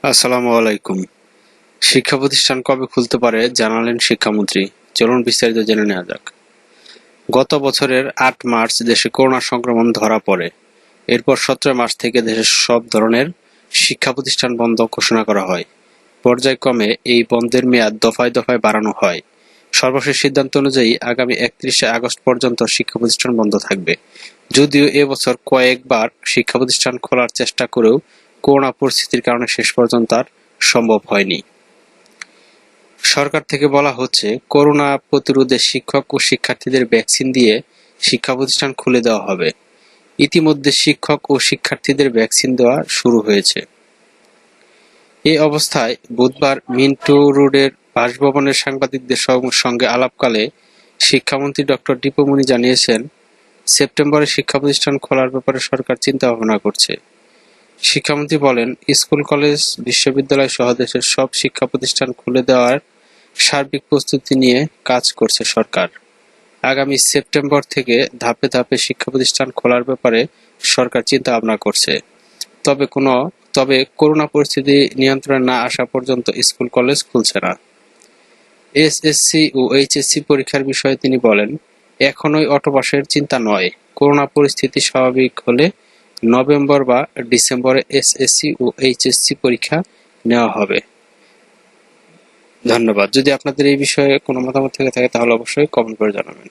আসসালামু আলাইকুম। শিক্ষা প্রতিষ্ঠান কবে খুলতে পারে জানালেন শিক্ষামন্ত্রী। চলুন বিস্তারিত জেনে নেওয়া যাক। গত বছরের ৮ মার্চ দেশে করোনা সংক্রমণ ধরা পড়ে। এরপর ১৭ মার্চ থেকে দেশের সব ধরনের শিক্ষা প্রতিষ্ঠান বন্ধ ঘোষণা করা হয়। পর্যায়ক্রমে এই বন্ধের মেয়াদ দফায় দফায় বাড়ানো হয়। সর্বশেষ সিদ্ধান্ত অনুযায়ী আগামী ৩১শে আগস্ট পর্যন্ত শিক্ষা প্রতিষ্ঠান বন্ধ থাকবে। যদিও এবছর কয়েকবার শিক্ষা প্রতিষ্ঠান খোলার চেষ্টা করেও করোনা পরিস্থিতির কারণে শেষ পর্যন্ত আর সম্ভব হয়নি। সরকার থেকে বলা হচ্ছে, করোনা প্রতিরোধে শিক্ষক ও শিক্ষার্থীদের ভ্যাকসিন দিয়ে শিক্ষা প্রতিষ্ঠান খুলে দেওয়া হবে। ইতিমধ্যে শিক্ষক ও শিক্ষার্থীদের ভ্যাকসিন দেওয়া শুরু হয়েছে। এ অবস্থায় বুধবার মিন্টো রোডের বাসভবনের সাংবাদিকদের সঙ্গে আলাপকালে শিক্ষামন্ত্রী ডক্টর দীপু মনি জানিয়েছেন, সেপ্টেম্বরে শিক্ষা প্রতিষ্ঠান খোলার ব্যাপারে সরকার চিন্তা-ভাবনা করছে। শিক্ষামন্ত্রী বলেন, স্কুল, কলেজ, বিশ্ববিদ্যালয় সহ দেশের সব শিক্ষা প্রতিষ্ঠান খুলে দেওয়ার সার্বিক প্রস্তুতি নিয়ে কাজ করছে সরকার। আগামী সেপ্টেম্বর থেকে ধাপে ধাপে শিক্ষা প্রতিষ্ঠান খোলার ব্যাপারে সরকার চিন্তা-ভাবনা করছে। তবে করোনা পরিস্থিতি নিয়ন্ত্রণে না আসা পর্যন্ত স্কুল, কলেজ খুলছে না। এসএসসি ও এইচএসসি পরীক্ষার বিষয়ে তিনি বলেন, এখনই অটোপাসের চিন্তা নয়। করোনা পরিস্থিতি স্বাভাবিক হলে নভেম্বর বা ডিসেম্বরে এসএসসি ও এইচএসসি পরীক্ষা নেওয়া হবে। ধন্যবাদ। যদি আপনাদের এই বিষয়ে কোনো মতামত থেকে থাকে তাহলে অবশ্যই কমেন্ট করে জানাবেন।